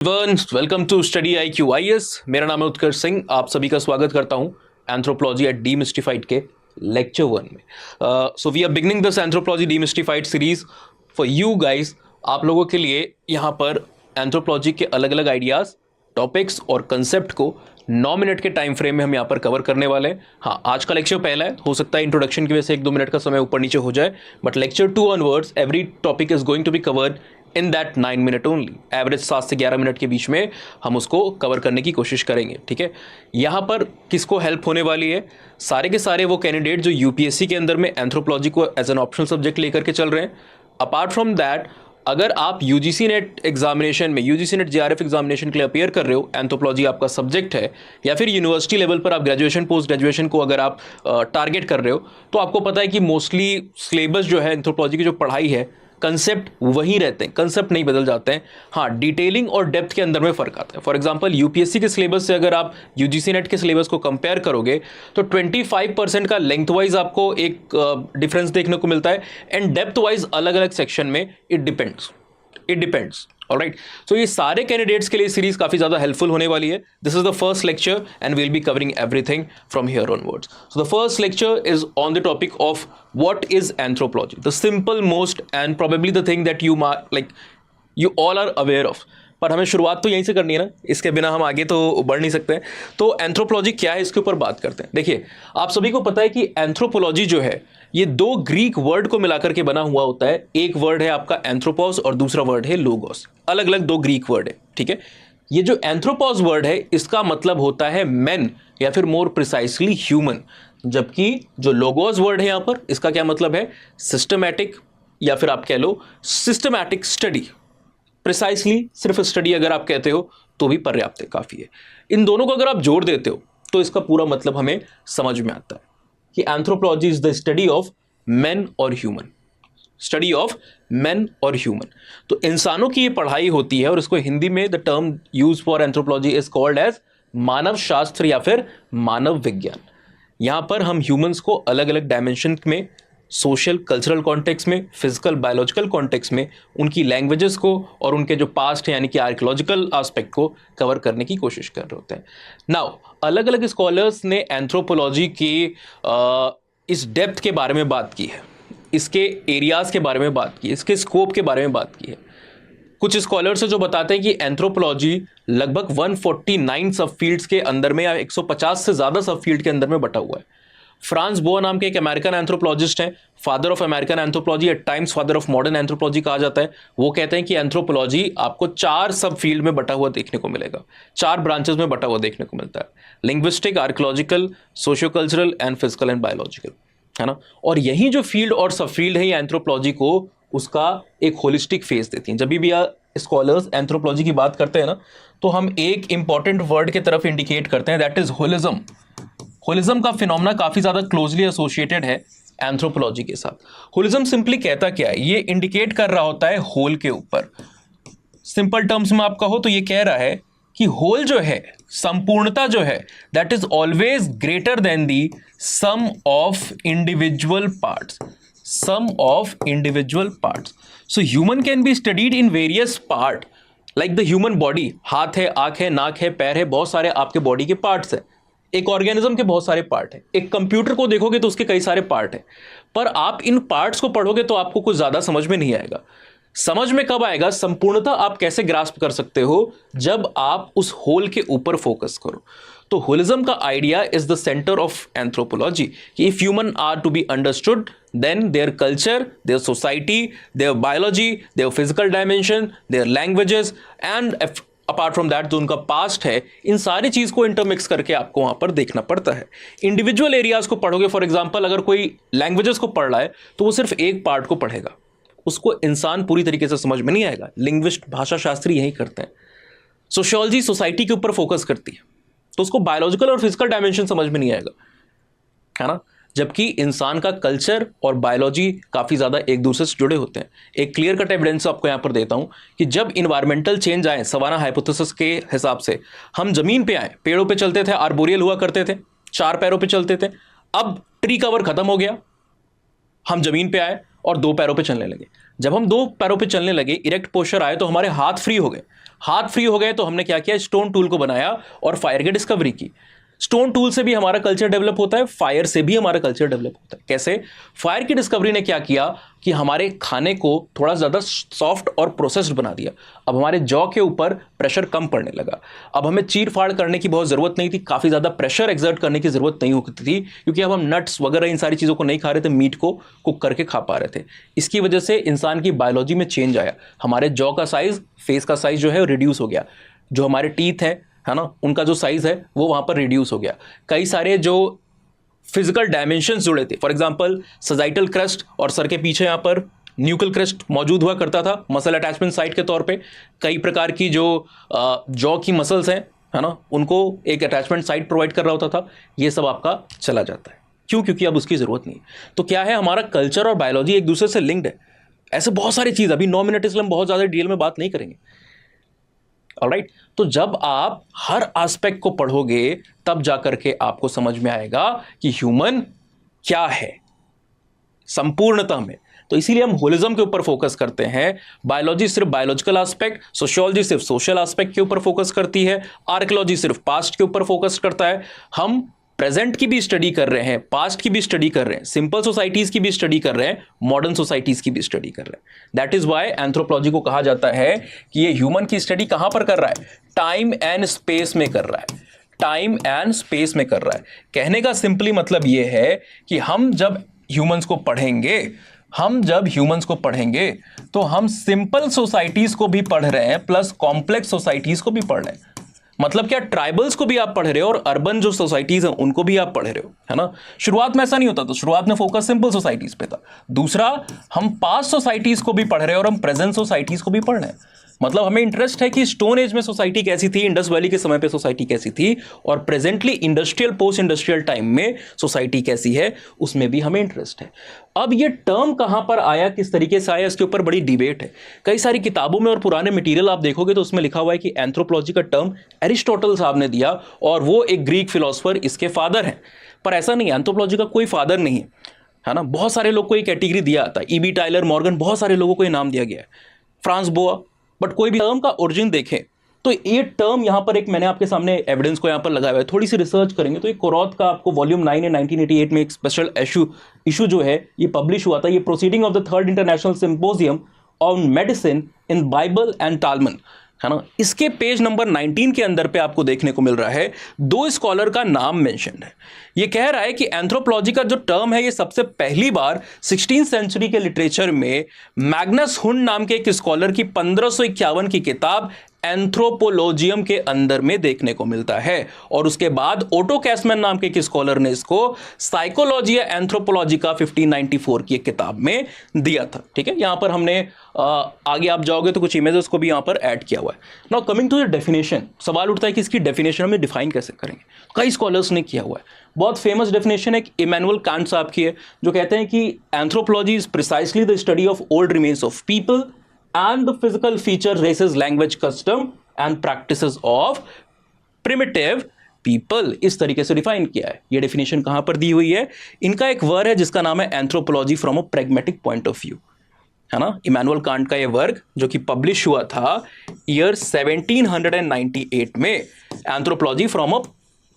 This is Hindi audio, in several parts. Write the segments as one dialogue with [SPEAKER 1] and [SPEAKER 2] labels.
[SPEAKER 1] Welcome to Study I Q I S. मेरा नाम है उत्कर्ष सिंह। आप सभी का स्वागत करता हूं एंथ्रोपोलॉजी एट डीमिस्टिफाइड के लेक्चर 1 में। So we are beginning this anthropology demystified series for you guys. आप लोगों के लिए यहाँ पर एंथ्रोपोलॉजी के अलग अलग आइडियाज, टॉपिक्स और कंसेप्ट को 9 मिनट के टाइम फ्रेम में हम यहाँ पर कवर करने वाले हैं। हाँ, आज का लेक्चर पहला है, हो सकता है इंट्रोडक्शन की वजह से 1-2 मिनट का समय ऊपर नीचे हो जाए, but lecture 2 onwards every topic is going to be covered in that 9 minute only. Average 7 से 11 मिनट के बीच में हम उसको कवर करने की कोशिश करेंगे। ठीक है, यहाँ पर किसको हेल्प होने वाली है? सारे के सारे वो कैंडिडेट जो यूपीएससी के अंदर में एंथ्रोपोलॉजी को एज एन ऑप्शनल सब्जेक्ट लेकर के चल रहे हैं। अपार्ट फ्रॉम दैट, अगर आप यूजीसी नेट एग्जामिनेशन में, यूजीसी नेट जेआरएफ एग्जामिनेशन के लिए अपेयर कर रहे हो, एंथ्रोपोलॉजी आपका सब्जेक्ट है, या फिर यूनिवर्सिटी लेवल पर आप ग्रेजुएशन पोस्ट ग्रेजुएशन को अगर आप टारगेट कर रहे हो, तो आपको पता है कि मोस्टली सिलेबस जो है एंथ्रोपोलॉजी की जो पढ़ाई है, कंसेप्ट वही रहते हैं, कंसेप्ट नहीं बदल जाते हैं। हाँ, डिटेलिंग और डेप्थ के अंदर में फर्क आता है। फॉर एग्जांपल यूपीएससी के सिलेबस से अगर आप यूजीसी नेट के सिलेबस को कंपेयर करोगे तो 25% का लेंथ वाइज आपको एक डिफरेंस देखने को मिलता है, एंड डेप्थ वाइज अलग अलग सेक्शन में इट डिपेंड्स। ऑलराइट, सो ये सारे कैंडिडेट्स के लिए सीरीज काफी ज्यादा हेल्पफुल होने वाली है। This is the first lecture and we will be covering everything from here onwards. So the first lecture is on the topic of what is anthropology, the simple most and probably the thing that you all are aware of. पर हमें शुरुआत तो यहीं से करनी है ना, इसके बिना हम आगे तो बढ़ नहीं सकते हैं। तो एंथ्रोपोलॉजी क्या है, इसके ऊपर बात करते हैं। देखिए, आप सभी को पता है कि एंथ्रोपोलॉजी जो है ये 2 ग्रीक वर्ड को मिलाकर के बना हुआ होता है। एक वर्ड है आपका एंथ्रोपोस और दूसरा वर्ड है लोगोस। अलग अलग 2 ग्रीक वर्ड है। ठीक है, ये जो एंथ्रोपोस वर्ड है इसका मतलब होता है मैन, या फिर मोर प्रिसाइसली ह्यूमन, जबकि जो लोगोस वर्ड है यहां पर, इसका क्या मतलब है? सिस्टमैटिक, या फिर आप कह लो सिस्टमैटिक स्टडी। प्रिसाइसली सिर्फ स्टडी अगर आप कहते हो तो भी पर्याप्त है, काफी है। इन दोनों को अगर आप जोड़ देते हो तो इसका पूरा मतलब हमें समझ में आता है कि anthropology is the study of main और ह्यूमन, स्टडी ऑफ मेन और ह्यूमन। तो इंसानों की ये पढ़ाई होती है, और इसको हिंदी में the term use for anthropology is called as मानव शास्त्र या फिर मानव विज्ञान। यहां पर हम ह्यूमंस को अलग अलग डायमेंशन में, सोशल कल्चरल कॉन्टेक्स्ट में, फिजिकल बायोलॉजिकल कॉन्टेक्स्ट में, उनकी लैंग्वेजेस को और उनके जो पास्ट है यानी कि आर्कियोलॉजिकल एस्पेक्ट को कवर करने की कोशिश कर रहे होते हैं। नाउ, अलग अलग स्कॉलर्स ने एंथ्रोपोलॉजी की इस डेप्थ के बारे में बात की है, इसके एरियाज के बारे में बात की है, इसके स्कोप के बारे में बात की है। कुछ स्कॉलर्स जो बताते हैं कि एंथ्रोपोलॉजी लगभग 149 सब फील्ड्स के अंदर में, या 150 से ज्यादा सब फील्ड के अंदर में बटा हुआ है। फ्रांस बोआ नाम के एक अमेरिकन एंथ्रोपोलॉजिस्ट हैं, father of American anthropology, at times father of modern anthropology कहा जाता है। वो कहते हैं कि एंथ्रोपोलॉजी आपको 4 सब फील्ड में बटा हुआ देखने को मिलेगा, 4 ब्रांचेस में बटा हुआ देखने को मिलता है: linguistic, archaeological, socio cultural and physical and biological, है ना। और यही जो फील्ड और सब फील्ड है, ये एंथ्रोपोलॉजी को उसका एक होलिस्टिक फेस देती है। जब भी स्कॉलर्स एंथ्रोपोलॉजी की बात करते हैं ना, तो हम एक इंपॉर्टेंट वर्ड की तरफ इंडिकेट करते हैं, दैट इज होलिज्म। होलिज्म का फिनोमेना काफी ज्यादा क्लोजली एसोसिएटेड है एंथ्रोपोलॉजी के साथ। होलिज्म सिंपली कहता क्या है? ये इंडिकेट कर रहा होता है होल के ऊपर। सिंपल टर्म्स में आप कहो तो ये कह रहा है कि होल जो है, संपूर्णता जो है, that is always greater than the sum of individual parts, sum of individual parts. So human can be studied in various part, like the human body. हाथ है, आंख है, नाक है, पैर है, बहुत सारे आपके बॉडी के पार्ट्स है। एक ऑर्गेनिज्म के बहुत सारे पार्ट हैं। एक कंप्यूटर को देखोगे तो उसके कई सारे पार्ट हैं, पर आप इन पार्ट्स को पढ़ोगे तो आपको कुछ ज्यादा समझ में नहीं आएगा। समझ में कब आएगा? संपूर्णता आप कैसे ग्रास्प कर सकते हो? जब आप उस होल के ऊपर फोकस करो। तो होलिज्म का idea is the centre of anthropology कि if human are to be understood, then their culture, their society, their biology, their physical dimension, their languages and apart from that जो उनका पास्ट है, इन सारी चीज को इंटरमिक्स करके आपको वहां पर देखना पड़ता है। इंडिविजुअल एरियाज को पढ़ोगे, फॉर एग्जांपल अगर कोई लैंग्वेजेस को पढ़ रहा है तो वो सिर्फ एक पार्ट को पढ़ेगा, उसको इंसान पूरी तरीके से समझ में नहीं आएगा। लिंग्विस्ट, भाषा शास्त्री यही करते हैं। सोशियोलॉजी सोसाइटी के ऊपर फोकस करती है, तो उसको बायोलॉजिकल और फिजिकल डायमेंशन समझ में नहीं आएगा, है ना। जबकि इंसान का कल्चर और बायोलॉजी काफी ज्यादा एक दूसरे से जुड़े होते हैं। एक क्लियर कट एविडेंस आपको यहां पर देता हूं कि जब इन्वायरमेंटल चेंज आए, सवाना हाइपोथेसिस के हिसाब से, हम जमीन पे आए, पेड़ों पे चलते थे, आर्बोरियल हुआ करते थे, 4 पैरों पे चलते थे। अब ट्री कवर खत्म हो गया, हम जमीन पे आए और 2 पैरों पे चलने लगे। जब हम 2 पैरों पे चलने लगे, इरेक्ट पोस्चर आए, तो हमारे हाथ फ्री हो गए। हाथ फ्री हो गए तो हमने क्या किया, स्टोन टूल को बनाया और फायर की डिस्कवरी की। स्टोन टूल से भी हमारा कल्चर डेवलप होता है, फायर से भी हमारा कल्चर डेवलप होता है। कैसे? फायर की डिस्कवरी ने क्या किया कि हमारे खाने को थोड़ा ज़्यादा सॉफ्ट और प्रोसेस्ड बना दिया। अब हमारे जॉ के ऊपर प्रेशर कम पड़ने लगा। अब हमें चीर फाड़ करने की बहुत ज़रूरत नहीं थी, काफ़ी ज़्यादा प्रेशर एक्सर्ट करने की ज़रूरत नहीं होती थी, क्योंकि अब हम नट्स वगैरह इन सारी चीज़ों को नहीं खा रहे थे, मीट को कुक करके खा पा रहे थे। इसकी वजह से इंसान की बायोलॉजी में चेंज आया। हमारे जॉ का साइज़, फेस का साइज़ जो है रिड्यूस हो गया। जो हमारे टीथ है ना, उनका जो साइज है वो वहां पर रिड्यूस हो गया। कई सारे जो फिजिकल डायमेंशंस जुड़े थे, फॉर एग्जांपल सजाइटल क्रस्ट और सर के पीछे यहां पर न्यूकल क्रस्ट मौजूद हुआ करता था मसल अटैचमेंट साइट के तौर पे। कई प्रकार की जो जॉ की मसल्स हैं, है ना, उनको एक अटैचमेंट साइट प्रोवाइड कर रहा होता था। ये सब आपका चला जाता है। क्यों? क्योंकि अब उसकी जरूरत नहीं। तो क्या है, हमारा कल्चर और बायोलॉजी एक दूसरे से लिंक्ड है। ऐसे बहुत सारी चीज, अभी 9 मिनट इसलिए हम बहुत ज्यादा डिटेल में बात नहीं करेंगे। ऑलराइट, तो जब आप हर एस्पेक्ट को पढ़ोगे तब जाकर के आपको समझ में आएगा कि ह्यूमन क्या है संपूर्णता में। तो इसीलिए हम होलिज्म के ऊपर फोकस करते हैं। बायोलॉजी सिर्फ बायोलॉजिकल एस्पेक्ट, सोशियोलॉजी सिर्फ सोशल एस्पेक्ट के ऊपर फोकस करती है, आर्कियोलॉजी सिर्फ पास्ट के ऊपर फोकस करता है। हम प्रेजेंट की भी स्टडी कर रहे हैं, पास्ट की भी स्टडी कर रहे हैं, सिंपल सोसाइटीज की भी स्टडी कर रहे हैं, मॉडर्न सोसाइटीज की भी स्टडी कर रहे हैं। दैट इज वाई एंथ्रोपोलॉजी को कहा जाता है कि ये ह्यूमन की स्टडी कहां पर कर रहा है, टाइम एंड स्पेस में कर रहा है। टाइम एंड स्पेस में कर रहा है। कहने का सिंपली मतलब ये है कि हम जब ह्यूमंस को पढ़ेंगे तो हम सिंपल सोसाइटीज को भी पढ़ रहे हैं प्लस कॉम्प्लेक्स सोसाइटीज को भी पढ़ रहे हैं। मतलब क्या, ट्राइबल्स को भी आप पढ़ रहे हो और अर्बन जो सोसाइटीज हैं उनको भी आप पढ़ रहे हो, है ना। शुरुआत में ऐसा नहीं होता, तो शुरुआत में फोकस सिंपल सोसाइटीज पे था। दूसरा, हम पास्ट सोसाइटीज को भी पढ़ रहे हैं और हम प्रेजेंट सोसाइटीज को भी पढ़ रहे हैं। मतलब हमें इंटरेस्ट है कि स्टोन एज में सोसाइटी कैसी थी, इंडस वैली के समय पे सोसाइटी कैसी थी, और presently industrial post industrial time में सोसाइटी कैसी है, उसमें भी हमें इंटरेस्ट है। अब ये टर्म कहां पर आया, किस तरीके से आया, इसके ऊपर बड़ी डिबेट है। कई सारी किताबों में और पुराने मटेरियल आप देखोगे तो उसमें लिखा हुआ है कि एंथ्रोपोलॉजी का टर्म एरिस्टोटल साहब ने दिया और वो एक ग्रीक फिलोसफर इसके फादर हैं। पर ऐसा नहीं है, एंथ्रोपोलॉजी का कोई फादर नहीं है ना। बहुत सारे लोग को ये कैटेगरी दिया आता है, ईबी टाइलर, मॉर्गन, बहुत सारे लोगों को ये नाम दिया गया है, फ्रांस बोआ। बट कोई भी टर्म का ओरिजिन देखें तो ये टर्म यहां पर एक मैंने आपके सामने एविडेंस को यहां पर लगाया हुआ है। थोड़ी सी रिसर्च करेंगे तो ये कोरॉथ का आपको वॉल्यूम 9 है 1988 में एक स्पेशल इशू जो है ये पब्लिश हुआ था। ये proceeding of the 3rd international symposium on medicine in Bible and Talmud, है ना। इसके पेज नंबर 19 के अंदर पे आपको देखने को मिल रहा है 2 स्कॉलर का नाम मेंशन है। ये कह रहा है कि एंथ्रोपोलॉजी का जो टर्म है ये सबसे पहली बार 16th सेंचुरी के लिटरेचर में मैग्नस हुंड नाम के एक स्कॉलर की 1551 की किताब एंथ्रोपोलॉजियम के अंदर में देखने को मिलता है। और उसके बाद ओटो कैसमैन नाम के एक स्कॉलर ने इसको साइकोलॉजिया एंथ्रोपोलॉजिका 1594 की एक किताब में दिया था। ठीक है, यहां पर हमने आगे आप जाओगे तो कुछ इमेजेस को भी यहां पर ऐड किया हुआ है। Now coming to the definition, सवाल उठता है कि इसकी डेफिनेशन हमें डिफाइन कैसे करेंगे। कई स्कॉलर्स ने किया हुआ है, बहुत फेमस डेफिनेशन है इमैनुअल कांट साहब की है, जो कहते हैं कि anthropology is precisely the study of old remains of people and the physical feature, races, language, custom and practices of primitive people। इस तरीके से डिफाइन किया है। ये डेफिनेशन कहां पर दी हुई है, इनका एक वर्क है जिसका नाम है anthropology from a pragmatic point of view, है ना। इमैनुअल कांट का ये वर्क जो कि पब्लिश हुआ था ईयर 1798 में, anthropology from a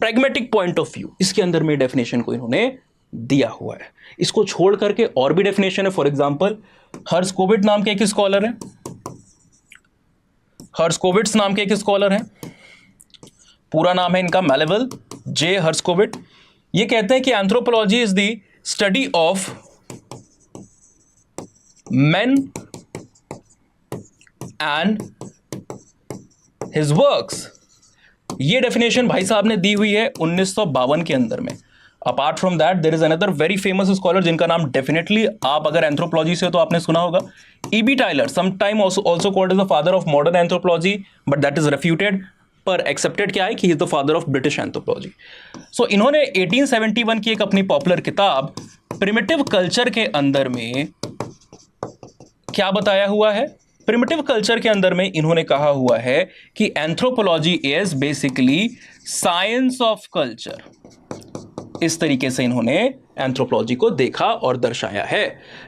[SPEAKER 1] pragmatic point of view, इसके अंदर में डेफिनेशन को इन्होंने दिया हुआ है। इसको छोड़ करके और भी डेफिनेशन है। फॉर एग्जांपल हर्स्कोविट्ज नाम के एक स्कॉलर है, हर्स्कोविट्ज नाम के एक स्कॉलर है, पूरा नाम है इनका मेलेविल जे हर्स्कोविट। ये कहते हैं कि anthropology is the study of men and his works। ये डेफिनेशन भाई साहब ने दी हुई है 1952 के अंदर में। Apart from that there is another very famous scholar जिनका नाम डेफिनेटली आप अगर एंथ्रोपोलॉजी से हो तो आपने सुना होगा, E B Tylor, sometime also called as the father of modern anthropology, but that is refuted, पर एक्सेप्टेड क्या है कि he is the father of British anthropology. So इन्होंने 1871 की एक अपनी पॉपुलर किताब प्रिमिटिव कल्चर के अंदर में क्या बताया हुआ है, प्रिमिटिव कल्चर के अंदर में इन्होंने कहा हुआ है कि anthropology is basically science of culture, इस तरीके से इन्होंने एंथ्रोपोलॉजी को देखा और दर्शाया है।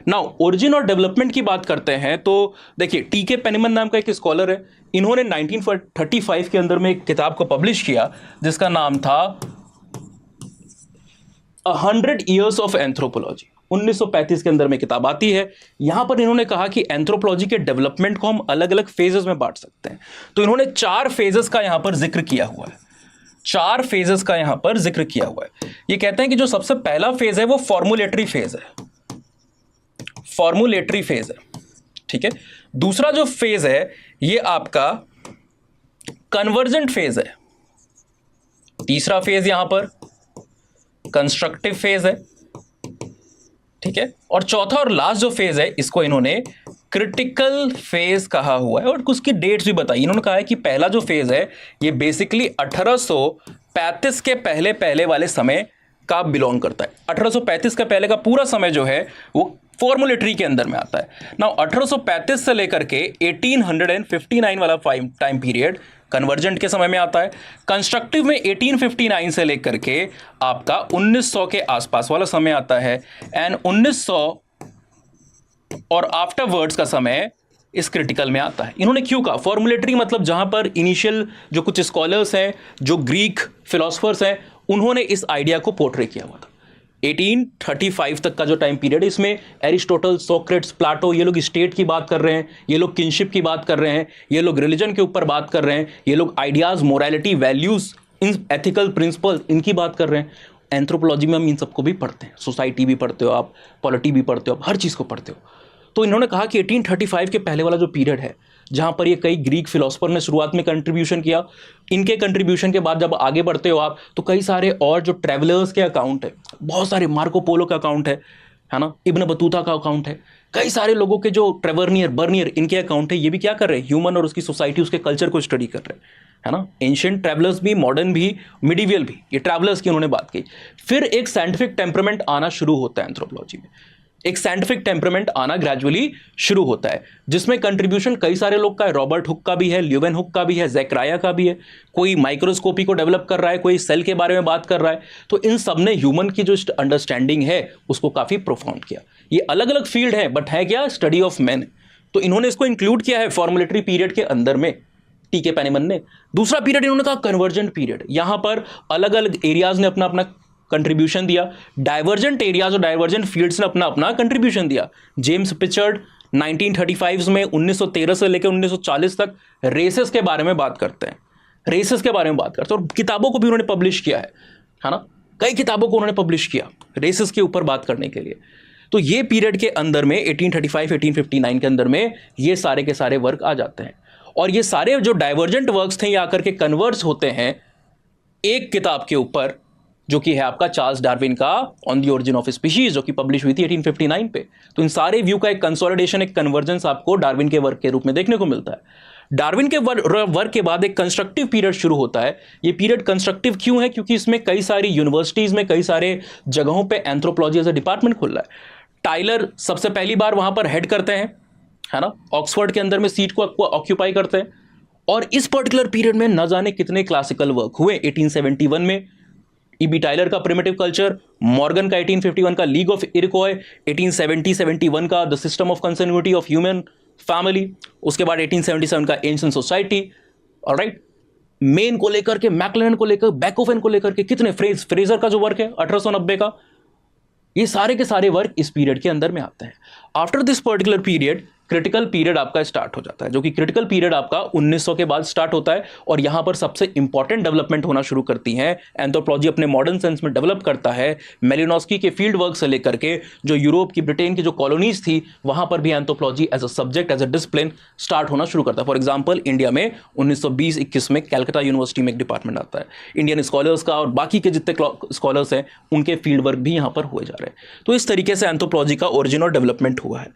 [SPEAKER 1] नाउ ओरिजिन और डेवलपमेंट की बात करते हैं तो देखिए, टी.के. पेनिमन नाम का एक स्कॉलर है, इन्होंने 1935 के अंदर में एक किताब को पब्लिश किया जिसका नाम था 100 Years of Anthropology। 1935 के अंदर में किताब आती है। यहां पर इन्होंने कहा कि एंथ्रोपोलॉजी के डेवलपमेंट को हम अलग अलग फेजेस में बांट सकते हैं। तो इन्होंने 4 फेजेस का यहां पर जिक्र किया हुआ है, 4 फेजेस का यहां पर जिक्र किया हुआ है। ये कहते हैं कि जो सबसे पहला फेज है वो फॉर्मुलेटरी फेज है, फॉर्मुलेटरी फेज है, ठीक है। दूसरा जो फेज है ये आपका कन्वर्जेंट फेज है। तीसरा फेज यहां पर कंस्ट्रक्टिव फेज है, ठीक है। और चौथा और लास्ट जो फेज है इसको इन्होंने क्रिटिकल फेज कहा हुआ है और उसकी डेट्स भी बताई। इन्होंने कहा है कि पहला जो फेज है ये बेसिकली 1835 के पहले पहले वाले समय का बिलोंग करता है। 1835 का पहले का पूरा समय जो है वो फॉर्मुलेटरी के अंदर में आता है ना। 1835 से लेकर के 1859 वाला टाइम पीरियड कन्वर्जेंट के समय में आता है। कंस्ट्रक्टिव में 1859 से लेकर के आपका 1900 के आसपास वाला समय आता है एंड 1900 और आफ्टरवर्ड्स का समय इस क्रिटिकल में आता है। इन्होंने क्यों कहा फॉर्मुलेटरी, मतलब जहां पर इनिशियल जो कुछ स्कॉलर्स हैं, जो ग्रीक फिलोसफर्स हैं, उन्होंने इस आइडिया को पोर्ट्रे किया हुआ था। 1835 तक का जो टाइम पीरियड है इसमें एरिस्टोटल, सोक्रेट्स, प्लाटो, ये लोग स्टेट की बात कर रहे हैं, ये लोग किनशिप की बात कर रहे हैं, ये लोग रिलीजन के ऊपर बात कर रहे हैं, ये लोग ideas, morality, values, and ethical principle इनकी बात कर रहे हैं। एंथ्रोपोलॉजी में हम इन सबको भी पढ़ते हैं, सोसाइटी भी पढ़ते हो आप, पॉलिटी भी पढ़ते हो आप, हर चीज़ को पढ़ते हो। तो इन्होंने कहा कि 1835 के पहले वाला जो पीरियड है जहां पर ये कई ग्रीक फिलोसफर ने शुरुआत में कंट्रीब्यूशन किया, इनके कंट्रीब्यूशन के बाद जब आगे बढ़ते हो आप तो कई सारे और जो ट्रैवलर्स के अकाउंट है, बहुत सारे, मार्को पोलो का अकाउंट है ना, इब्न बतूता का अकाउंट है, कई सारे लोगों के जो ट्रेवर्नियर, बर्नियर, इनके अकाउंट है। ये भी क्या कर रहे हैं, ह्यूमन और उसकी सोसाइटी, उसके कल्चर को स्टडी कर रहे हैं, है ना। एंशिएंट ट्रैवलर्स भी, मॉडर्न भी, मिडिवियल भी, ये ट्रैवलर्स की उन्होंने बात की। फिर एक साइंटिफिक टेम्परामेंट आना शुरू होता है एंथ्रोपोलॉजी में, एक साइंटिफिक टेम्परामेंट आना ग्रेजुअली शुरू होता है जिसमें कंट्रीब्यूशन कई सारे लोग का है। रॉबर्ट हुक का भी है, ल्यूवेन हुक का भी है, ज़ैकराया का भी है, कोई माइक्रोस्कोपी को डेवलप कर रहा है, कोई सेल के बारे में बात कर रहा है। तो इन सब ने ह्यूमन की जो अंडरस्टैंडिंग है उसको काफ़ी प्रोफाउंड किया। ये अलग अलग फील्ड है बट है क्या, स्टडी ऑफ मैन। तो इन्होंने इसको इंक्लूड किया है फॉर्मुलेटरी पीरियड के अंदर में, टी.के. पेनिमन ने। दूसरा पीरियड इन्होंने कहा कन्वर्जेंट पीरियड। यहां पर अलग अलग एरियाज ने अपना अपना कंट्रीब्यूशन दिया, डाइवर्जेंट एरियाज और डाइवर्जेंट फील्ड्स ने अपना अपना कंट्रीब्यूशन दिया। जेम्स पिचर्ड 1935 में 1913 से लेकर 1940 तक रेसेस के बारे में बात करते हैं, रेसेस के बारे में बात करते हैं और किताबों को भी उन्होंने पब्लिश किया है ना। कई किताबों को उन्होंने पब्लिश किया रेसेस के ऊपर बात करने के लिए। तो ये पीरियड के अंदर में 1835 1859 के अंदर में ये सारे के सारे वर्क आ जाते हैं और ये सारे जो डाइवर्जेंट वर्क्स थे ये आकर के कन्वर्ट्स होते हैं एक किताब के ऊपर जो कि है आपका चार्ल्स डार्विन का on the origin of species, जो कि पब्लिश हुई थी 1859 पे। तो इन सारे व्यू का एक कंसोलिडेशन, एक कन्वर्जेंस आपको डार्विन के वर्क के रूप में देखने को मिलता है। डार्विन के वर्क के बाद एक कंस्ट्रक्टिव पीरियड शुरू होता है। ये पीरियड कंस्ट्रक्टिव क्यों है, क्योंकि इसमें कई सारी यूनिवर्सिटीज में, कई सारे जगहों पे एंथ्रोपोलॉजी एज अ डिपार्टमेंट खुल रहा है। टाइलर सबसे पहली बार वहां पर हेड करते हैं, है ना, ऑक्सफोर्ड के अंदर में सीट को ऑक्यूपाई करते हैं। और इस पर्टिकुलर पीरियड में न जाने कितने क्लासिकल वर्क हुए। 1871 में ई.बी. टाइलर का प्रिमिटिव कल्चर, मॉर्गन का 1851 का लीग ऑफ इरिकॉय, 1870-71 का the system of continuity of human family, उसके बाद 1877 का एंशिएंट सोसाइटी, ऑलराइट, मेन को लेकर के, मैक्लेलन को लेकर, बैकोफेन को लेकर के, कितने फ्रेजर का जो वर्क है 1890 का, ये सारे के सारे वर्क इस पीरियड के अंदर में आते हैं। After this particular period critical period आपका स्टार्ट हो जाता है, जो कि क्रिटिकल पीरियड आपका 1900 के बाद स्टार्ट होता है और यहां पर सबसे इंपॉर्टेंट डेवलपमेंट होना शुरू करती है। एंथ्रोपोलॉजी अपने मॉडर्न सेंस में डेवलप करता है। मेलिनोस्की के फील्ड वर्क से लेकर के जो यूरोप की, ब्रिटेन की जो कॉलोनीज थी वहां पर भी anthropology as a subject, as a discipline start होना शुरू करता है। फॉर एग्जाम्पल इंडिया में 1920-21 में कैलकाटा यूनिवर्सिटी में एक डिपार्टमेंट आता है। इंडियन स्कॉलर्स का और बाकी के जितने स्कॉलर्स हैं उनके फील्ड वर्क भी यहां पर हुए जा रहे हैं। तो इस तरीके से एंथ्रोपोलॉजी का ओरिजिन और डेवलपमेंट हुआ है।